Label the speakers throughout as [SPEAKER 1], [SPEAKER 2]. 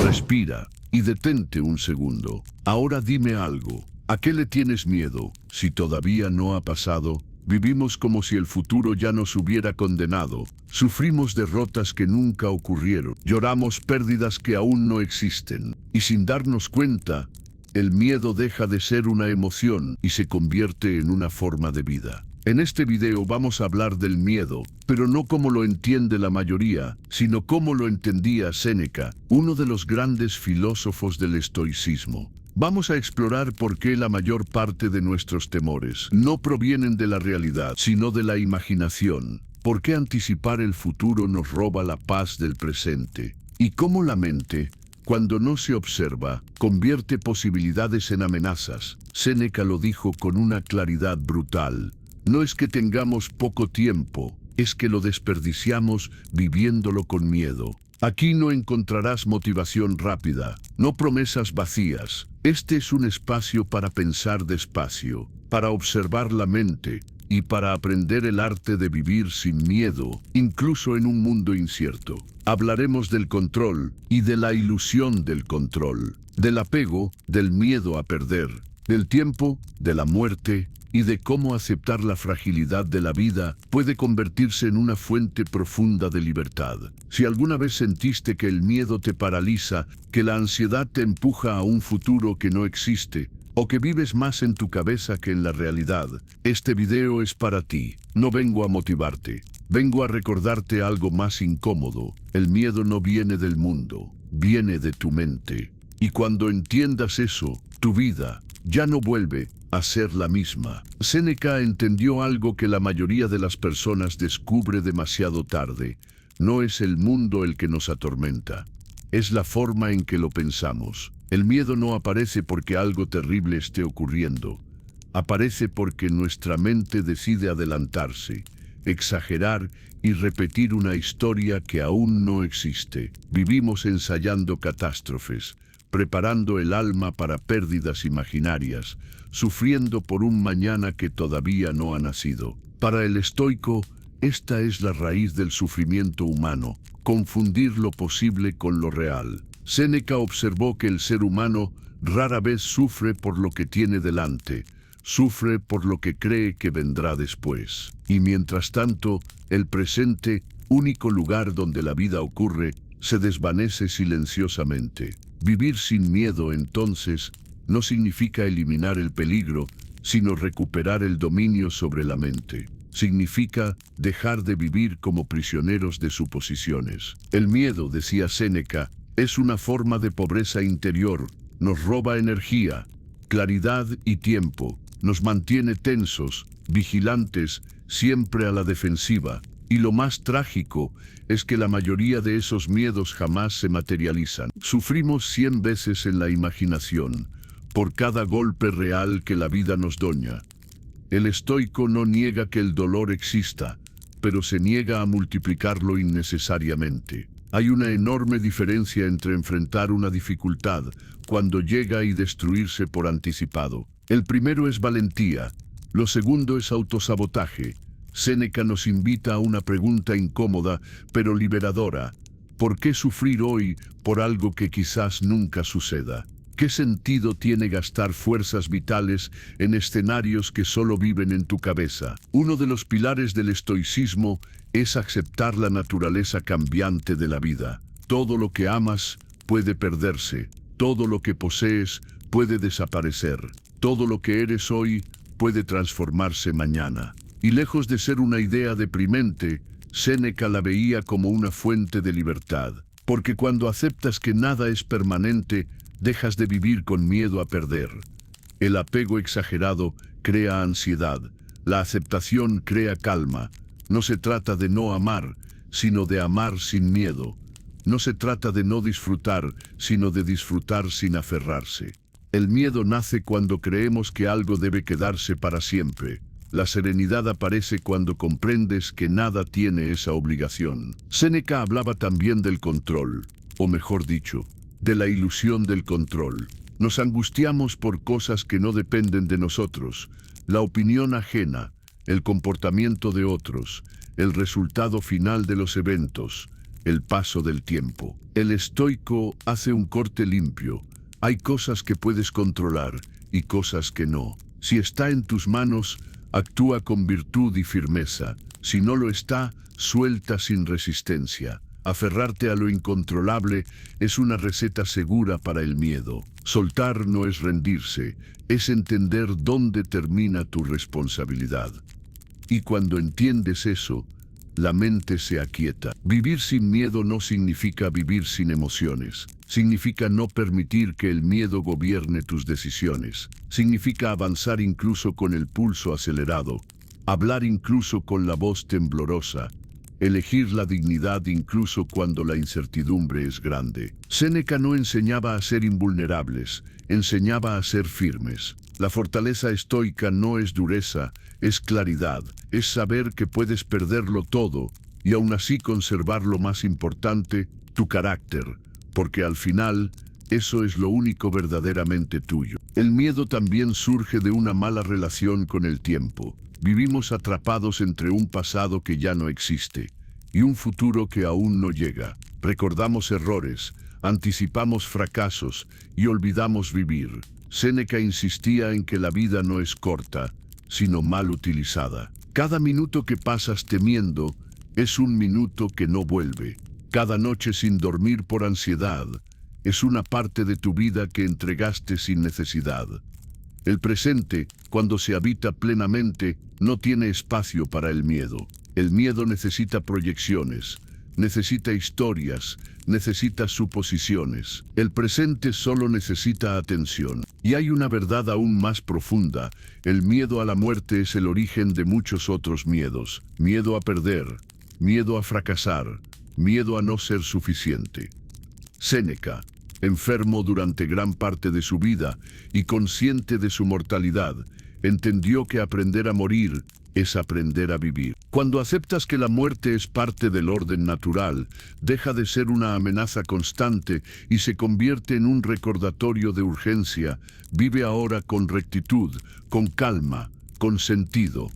[SPEAKER 1] Respira y detente un segundo. Ahora dime algo. ¿A qué le tienes miedo? Si todavía no ha pasado, vivimos como si el futuro ya nos hubiera condenado. Sufrimos derrotas que nunca ocurrieron. Lloramos pérdidas que aún no existen. Y sin darnos cuenta, el miedo deja de ser una emoción y se convierte en una forma de vida. En este video vamos a hablar del miedo, pero no como lo entiende la mayoría, sino como lo entendía Séneca, uno de los grandes filósofos del estoicismo. Vamos a explorar por qué la mayor parte de nuestros temores no provienen de la realidad, sino de la imaginación. Por qué anticipar el futuro nos roba la paz del presente. Y cómo la mente, cuando no se observa, convierte posibilidades en amenazas. Séneca lo dijo con una claridad brutal. No es que tengamos poco tiempo, es que lo desperdiciamos viviéndolo con miedo. Aquí no encontrarás motivación rápida, no promesas vacías. Este es un espacio para pensar despacio, para observar la mente y para aprender el arte de vivir sin miedo, incluso en un mundo incierto. Hablaremos del control y de la ilusión del control, del apego, del miedo a perder, del tiempo, de la muerte y de cómo aceptar la fragilidad de la vida puede convertirse en una fuente profunda de libertad. Si alguna vez sentiste que el miedo te paraliza, que la ansiedad te empuja a un futuro que no existe, o que vives más en tu cabeza que en la realidad, este video es para ti. No vengo a motivarte, vengo a recordarte algo más incómodo. El miedo no viene del mundo, viene de tu mente. Y cuando entiendas eso, tu vida ya no vuelve a ser la misma. Séneca entendió algo que la mayoría de las personas descubre demasiado tarde. No es el mundo el que nos atormenta, es la forma en que lo pensamos. El miedo no aparece porque algo terrible esté ocurriendo. Aparece porque nuestra mente decide adelantarse, exagerar y repetir una historia que aún no existe. Vivimos ensayando catástrofes, preparando el alma para pérdidas imaginarias, sufriendo por un mañana que todavía no ha nacido. Para el estoico, esta es la raíz del sufrimiento humano, confundir lo posible con lo real. Séneca observó que el ser humano rara vez sufre por lo que tiene delante, sufre por lo que cree que vendrá después. Y mientras tanto, el presente, único lugar donde la vida ocurre, se desvanece silenciosamente. Vivir sin miedo, entonces, no significa eliminar el peligro, sino recuperar el dominio sobre la mente. Significa dejar de vivir como prisioneros de suposiciones. El miedo, decía Séneca, es una forma de pobreza interior. Nos roba energía, claridad y tiempo. Nos mantiene tensos, vigilantes, siempre a la defensiva. Y lo más trágico es que la mayoría de esos miedos jamás se materializan. Sufrimos 100 veces en la imaginación, por cada golpe real que la vida nos doña. El estoico no niega que el dolor exista, pero se niega a multiplicarlo innecesariamente. Hay una enorme diferencia entre enfrentar una dificultad cuando llega y destruirse por anticipado. El primero es valentía, lo segundo es autosabotaje. Séneca nos invita a una pregunta incómoda, pero liberadora. ¿Por qué sufrir hoy por algo que quizás nunca suceda? ¿Qué sentido tiene gastar fuerzas vitales en escenarios que solo viven en tu cabeza? Uno de los pilares del estoicismo es aceptar la naturaleza cambiante de la vida. Todo lo que amas puede perderse, todo lo que posees puede desaparecer, todo lo que eres hoy puede transformarse mañana. Y lejos de ser una idea deprimente, Séneca la veía como una fuente de libertad, porque cuando aceptas que nada es permanente, dejas de vivir con miedo a perder. El apego exagerado crea ansiedad, la aceptación crea calma. No se trata de no amar, sino de amar sin miedo. No se trata de no disfrutar, sino de disfrutar sin aferrarse. El miedo nace cuando creemos que algo debe quedarse para siempre. La serenidad aparece cuando comprendes que nada tiene esa obligación. Séneca hablaba también del control, o mejor dicho, de la ilusión del control. Nos angustiamos por cosas que no dependen de nosotros, la opinión ajena, el comportamiento de otros, el resultado final de los eventos. el paso del tiempo. El estoico hace un corte limpio. Hay cosas que puedes controlar y cosas que no. Si está en tus manos, actúa con virtud y firmeza. Si no lo está, suelta sin resistencia. Aferrarte a lo incontrolable es una receta segura para el miedo. Soltar no es rendirse, es entender dónde termina tu responsabilidad. Y cuando entiendes eso, la mente se aquieta. Vivir sin miedo no significa vivir sin emociones. Significa no permitir que el miedo gobierne tus decisiones. Significa avanzar incluso con el pulso acelerado. Hablar incluso con la voz temblorosa. Elegir la dignidad incluso cuando la incertidumbre es grande. Séneca no enseñaba a ser invulnerables, enseñaba a ser firmes. La fortaleza estoica no es dureza, es claridad, es saber que puedes perderlo todo y aún así conservar lo más importante, tu carácter, porque al final eso es lo único verdaderamente tuyo. El miedo también surge de una mala relación con el tiempo. Vivimos atrapados entre un pasado que ya no existe y un futuro que aún no llega. Recordamos errores, anticipamos fracasos y olvidamos vivir. Séneca insistía en que la vida no es corta, sino mal utilizada. Cada minuto que pasas temiendo es un minuto que no vuelve. Cada noche sin dormir por ansiedad es una parte de tu vida que entregaste sin necesidad. El presente, cuando se habita plenamente, no tiene espacio para el miedo. El miedo necesita proyecciones, necesita historias, necesita suposiciones. El presente solo necesita atención. Y hay una verdad aún más profunda. El miedo a la muerte es el origen de muchos otros miedos. Miedo a perder, miedo a fracasar, miedo a no ser suficiente. Séneca, enfermo durante gran parte de su vida y consciente de su mortalidad, entendió que aprender a morir es aprender a vivir. Cuando aceptas que la muerte es parte del orden natural, deja de ser una amenaza constante y se convierte en un recordatorio de urgencia. Vive ahora con rectitud, con calma, con sentido.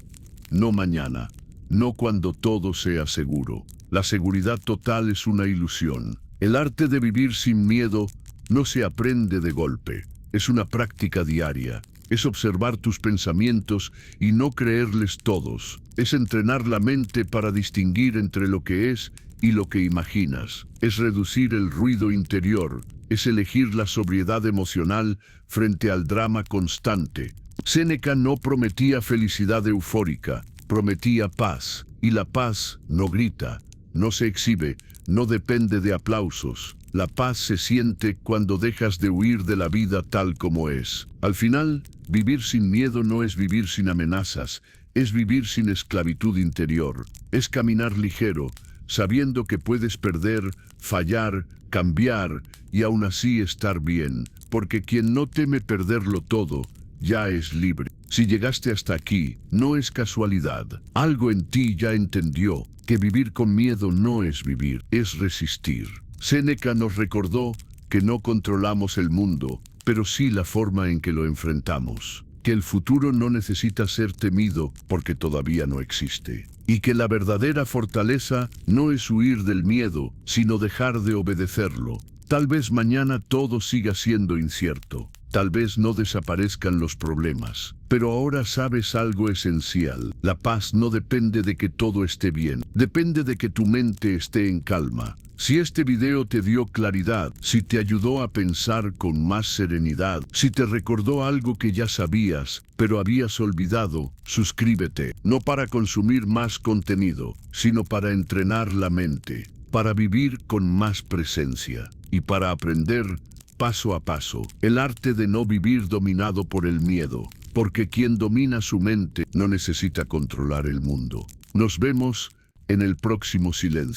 [SPEAKER 1] No mañana, no cuando todo sea seguro. La seguridad total es una ilusión. El arte de vivir sin miedo no se aprende de golpe. Es una práctica diaria. Es observar tus pensamientos y no creerles todos. Es entrenar la mente para distinguir entre lo que es y lo que imaginas. Es reducir el ruido interior. Es elegir la sobriedad emocional frente al drama constante. Séneca no prometía felicidad eufórica, prometía paz. Y la paz no grita, no se exhibe, no depende de aplausos. La paz se siente cuando dejas de huir de la vida tal como es. Al final, vivir sin miedo no es vivir sin amenazas, es vivir sin esclavitud interior. Es caminar ligero, sabiendo que puedes perder, fallar, cambiar y aún así estar bien. Porque quien no teme perderlo todo, ya es libre. Si llegaste hasta aquí, no es casualidad. Algo en ti ya entendió que vivir con miedo no es vivir, es resistir. Séneca nos recordó que no controlamos el mundo, pero sí la forma en que lo enfrentamos. Que el futuro no necesita ser temido porque todavía no existe. Y que la verdadera fortaleza no es huir del miedo, sino dejar de obedecerlo. Tal vez mañana todo siga siendo incierto. Tal vez no desaparezcan los problemas. Pero ahora sabes algo esencial. La paz no depende de que todo esté bien. Depende de que tu mente esté en calma. Si este video te dio claridad, si te ayudó a pensar con más serenidad, si te recordó algo que ya sabías, pero habías olvidado, suscríbete. No para consumir más contenido, sino para entrenar la mente, para vivir con más presencia y para aprender paso a paso, el arte de no vivir dominado por el miedo, porque quien domina su mente no necesita controlar el mundo. Nos vemos en el próximo silencio.